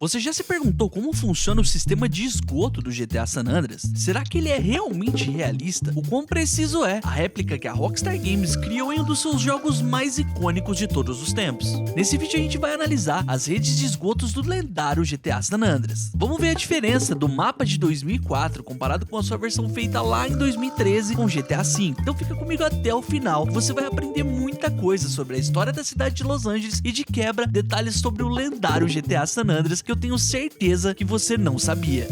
Você já se perguntou como funciona o sistema de esgoto do GTA San Andreas? Será que ele é realmente realista? O quão preciso é a réplica que a Rockstar Games criou em um dos seus jogos mais icônicos de todos os tempos? Nesse vídeo a gente vai analisar as redes de esgotos do lendário GTA San Andreas. Vamos ver a diferença do mapa de 2004 comparado com a sua versão feita lá em 2013 com GTA V. Então fica comigo até o final, que você vai aprender muita coisa sobre a história da cidade de Los Angeles e de quebra detalhes sobre o lendário GTA San Andreas que eu tenho certeza que você não sabia.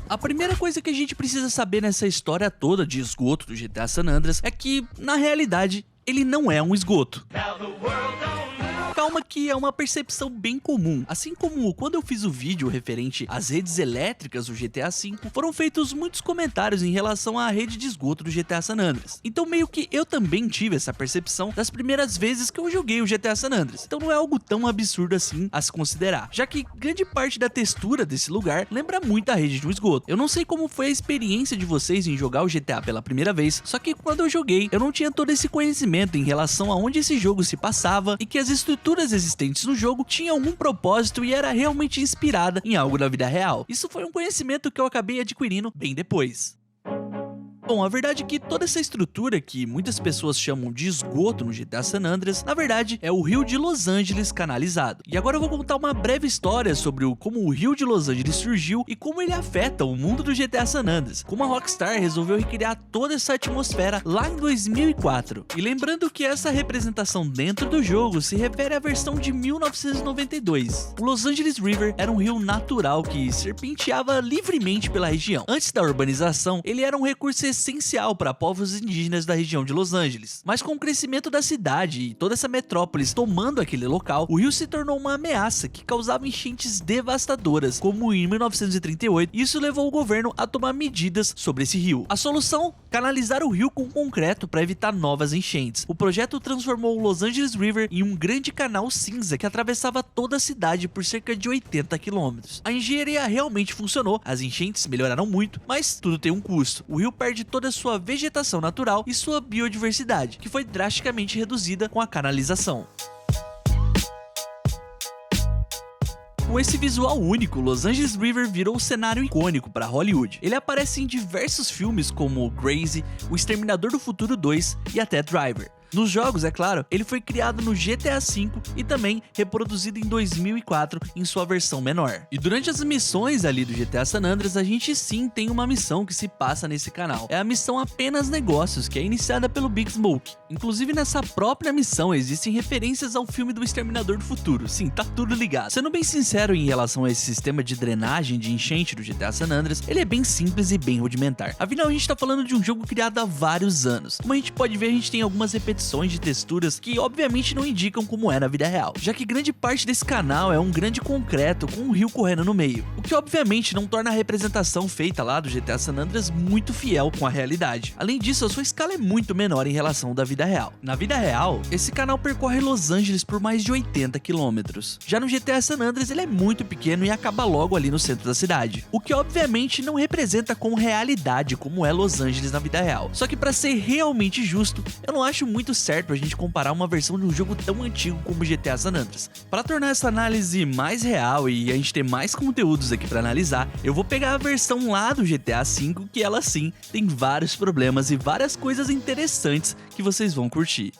A primeira coisa que a gente precisa saber nessa história toda de esgoto do GTA San Andreas é que, na realidade, ele não é um esgoto. Calma que é uma percepção bem comum, assim como quando eu fiz o vídeo referente às redes elétricas do GTA V, foram feitos muitos comentários em relação à rede de esgoto do GTA San Andreas. Então meio que eu também tive essa percepção das primeiras vezes que eu joguei o GTA San Andreas, então não é algo tão absurdo assim a se considerar, já que grande parte da textura desse lugar lembra muito a rede de um esgoto. Eu não sei como foi a experiência de vocês em jogar o GTA pela primeira vez, só que quando eu joguei, eu não tinha todo esse conhecimento em relação a onde esse jogo se passava e que as estruturas existentes no jogo tinham algum propósito e era realmente inspirada em algo da vida real. Isso foi um conhecimento que eu acabei adquirindo bem depois. Bom, a verdade é que toda essa estrutura que muitas pessoas chamam de esgoto no GTA San Andreas, na verdade é o Rio de Los Angeles canalizado. E agora eu vou contar uma breve história sobre como o Rio de Los Angeles surgiu e como ele afeta o mundo do GTA San Andreas, como a Rockstar resolveu recriar toda essa atmosfera lá em 2004. E lembrando que essa representação dentro do jogo se refere à versão de 1992. O Los Angeles River era um rio natural que serpenteava livremente pela região. Antes da urbanização, ele era um recurso essencial para povos indígenas da região de Los Angeles. Mas com o crescimento da cidade e toda essa metrópolis tomando aquele local, o rio se tornou uma ameaça que causava enchentes devastadoras, como em 1938, e isso levou o governo a tomar medidas sobre esse rio. A solução? Canalizar o rio com concreto para evitar novas enchentes. O projeto transformou o Los Angeles River em um grande canal cinza que atravessava toda a cidade por cerca de 80 quilômetros. A engenharia realmente funcionou, as enchentes melhoraram muito, mas tudo tem um custo. O rio perde toda a sua vegetação natural e sua biodiversidade, que foi drasticamente reduzida com a canalização. Com esse visual único, Los Angeles River virou um cenário icônico para Hollywood. Ele aparece em diversos filmes como Crazy, O Exterminador do Futuro 2 e até Driver. Nos jogos, é claro, ele foi criado no GTA V e também reproduzido em 2004 em sua versão menor. E durante as missões ali do GTA San Andreas, a gente sim tem uma missão que se passa nesse canal. É a missão Apenas Negócios, que é iniciada pelo Big Smoke. Inclusive nessa própria missão existem referências ao filme do Exterminador do Futuro. Sim, tá tudo ligado. Sendo bem sincero em relação a esse sistema de drenagem de enchente do GTA San Andreas, ele é bem simples e bem rudimentar. Afinal, a gente tá falando de um jogo criado há vários anos. Como a gente pode ver, a gente tem algumas repetições de texturas que obviamente não indicam como é na vida real, já que grande parte desse canal é um grande concreto com um rio correndo no meio, o que obviamente não torna a representação feita lá do GTA San Andreas muito fiel com a realidade. Além disso, a sua escala é muito menor em relação à da vida real. Na vida real, esse canal percorre Los Angeles por mais de 80 quilômetros. Já no GTA San Andreas ele é muito pequeno e acaba logo ali no centro da cidade, o que obviamente não representa com realidade como é Los Angeles na vida real. Só que para ser realmente justo, eu não acho muito certo a gente comparar uma versão de um jogo tão antigo como GTA San Andreas. Para tornar essa análise mais real e a gente ter mais conteúdos aqui para analisar, eu vou pegar a versão lá do GTA V, que ela sim tem vários problemas e várias coisas interessantes que vocês vão curtir.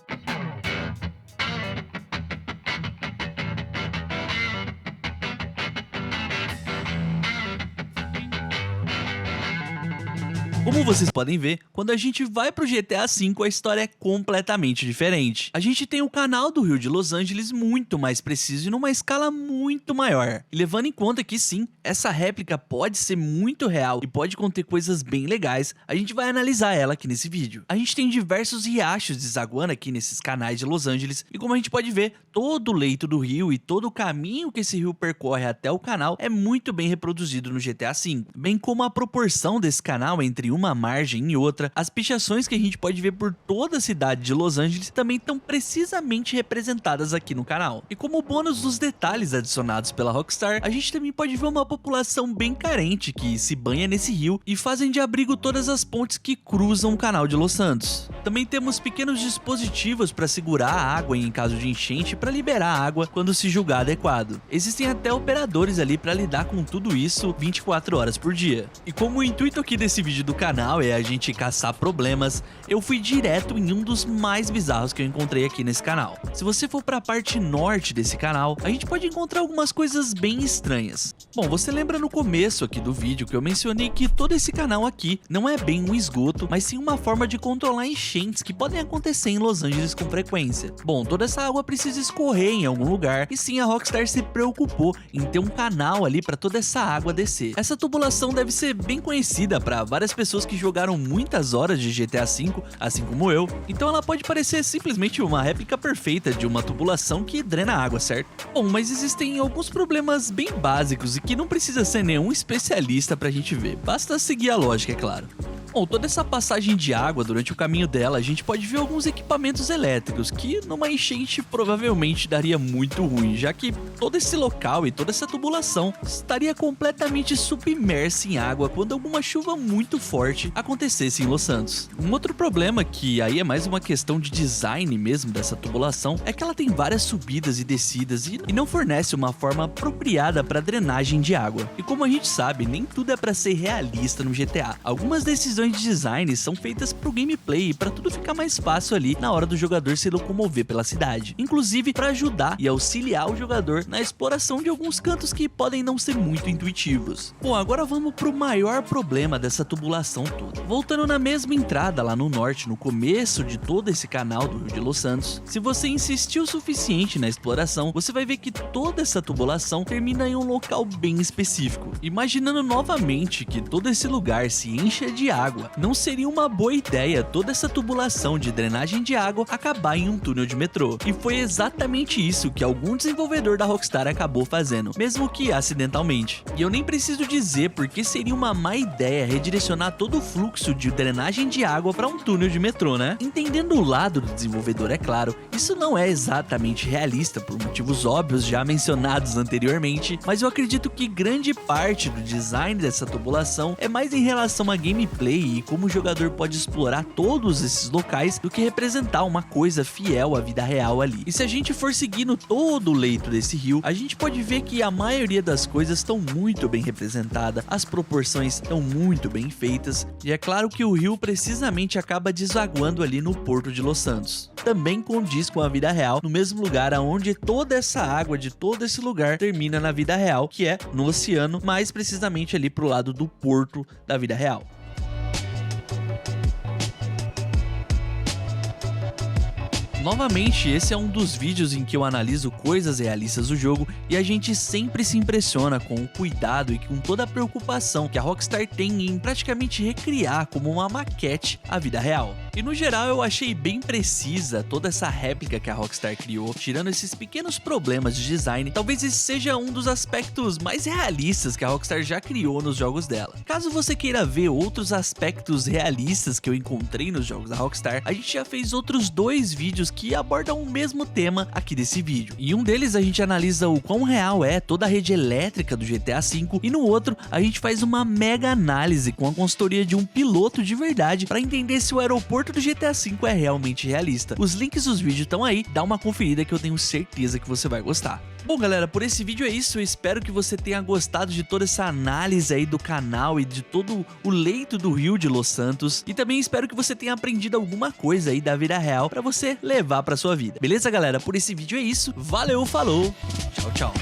Como vocês podem ver, quando a gente vai pro GTA V, a história é completamente diferente. A gente tem o canal do Rio de Los Angeles muito mais preciso e numa escala muito maior. E levando em conta que sim, essa réplica pode ser muito real e pode conter coisas bem legais, a gente vai analisar ela aqui nesse vídeo. A gente tem diversos riachos desaguando aqui nesses canais de Los Angeles e como a gente pode ver, todo o leito do rio e todo o caminho que esse rio percorre até o canal é muito bem reproduzido no GTA V, bem como a proporção desse canal entre uma margem em outra, as pichações que a gente pode ver por toda a cidade de Los Angeles também estão precisamente representadas aqui no canal. E como bônus dos detalhes adicionados pela Rockstar, a gente também pode ver uma população bem carente que se banha nesse rio e fazem de abrigo todas as pontes que cruzam o canal de Los Santos. Também temos pequenos dispositivos para segurar a água em caso de enchente para liberar a água quando se julgar adequado. Existem até operadores ali para lidar com tudo isso 24 horas por dia. E como o intuito aqui desse vídeo do canal é a gente caçar problemas, eu fui direto em um dos mais bizarros que eu encontrei aqui nesse canal. Se você for para a parte norte desse canal, a gente pode encontrar algumas coisas bem estranhas. Bom, você lembra no começo aqui do vídeo que eu mencionei que todo esse canal aqui não é bem um esgoto, mas sim uma forma de controlar enchentes que podem acontecer em Los Angeles com frequência. Bom, toda essa água precisa escorrer em algum lugar e sim, a Rockstar se preocupou em ter um canal ali para toda essa água descer. Essa tubulação deve ser bem conhecida para várias pessoas que jogaram muitas horas de GTA V, assim como eu, então ela pode parecer simplesmente uma réplica perfeita de uma tubulação que drena água, certo? Bom, mas existem alguns problemas bem básicos e que não precisa ser nenhum especialista pra gente ver, basta seguir a lógica, é claro. Bom, toda essa passagem de água durante o caminho dela, a gente pode ver alguns equipamentos elétricos que numa enchente provavelmente daria muito ruim, já que todo esse local e toda essa tubulação estaria completamente submersa em água quando alguma chuva muito forte acontecesse em Los Santos. Um outro problema, que aí é mais uma questão de design mesmo dessa tubulação, é que ela tem várias subidas e descidas e não fornece uma forma apropriada para drenagem de água. E como a gente sabe, nem tudo é para ser realista no GTA. Algumas decisões de design são feitas pro gameplay e para tudo ficar mais fácil ali na hora do jogador se locomover pela cidade, inclusive para ajudar e auxiliar o jogador na exploração de alguns cantos que podem não ser muito intuitivos. Bom, agora vamos pro maior problema dessa tubulação toda. Voltando na mesma entrada lá no norte, no começo de todo esse canal do Rio de Los Santos, se você insistir o suficiente na exploração, você vai ver que toda essa tubulação termina em um local bem específico. Imaginando novamente que todo esse lugar se encha de água, não seria uma boa ideia toda essa tubulação de drenagem de água acabar em um túnel de metrô. E foi exatamente isso que algum desenvolvedor da Rockstar acabou fazendo, mesmo que acidentalmente. E eu nem preciso dizer porque seria uma má ideia redirecionar todo o fluxo de drenagem de água para um túnel de metrô, né? Entendendo o lado do desenvolvedor, é claro, isso não é exatamente realista por motivos óbvios já mencionados anteriormente, mas eu acredito que grande parte do design dessa tubulação é mais em relação a gameplay e como o jogador pode explorar todos esses locais do que representar uma coisa fiel à vida real ali. E se a gente for seguindo todo o leito desse rio, a gente pode ver que a maioria das coisas estão muito bem representadas, as proporções estão muito bem feitas, e é claro que o rio precisamente acaba desaguando ali no porto de Los Santos. Também condiz com a vida real, no mesmo lugar aonde toda essa água de todo esse lugar termina na vida real, que é no oceano, mais precisamente ali pro lado do porto da vida real. Novamente, esse é um dos vídeos em que eu analiso coisas realistas do jogo e a gente sempre se impressiona com o cuidado e com toda a preocupação que a Rockstar tem em praticamente recriar como uma maquete a vida real. E no geral eu achei bem precisa toda essa réplica que a Rockstar criou, tirando esses pequenos problemas de design. Talvez esse seja um dos aspectos mais realistas que a Rockstar já criou nos jogos dela. Caso você queira ver outros aspectos realistas que eu encontrei nos jogos da Rockstar, a gente já fez outros 2 vídeos que abordam o mesmo tema aqui desse vídeo. E um deles a gente analisa o quão real é toda a rede elétrica do GTA V, e no outro a gente faz uma mega análise com a consultoria de um piloto de verdade para entender se o aeroporto do GTA V é realmente realista. Os links dos vídeos estão aí, dá uma conferida que eu tenho certeza que você vai gostar. Bom galera, por esse vídeo é isso, eu espero que você tenha gostado de toda essa análise aí do canal e de todo o leito do Rio de Los Santos, e também espero que você tenha aprendido alguma coisa aí da vida real pra você levar pra sua vida. Beleza galera, por esse vídeo é isso, valeu, falou, tchau, tchau.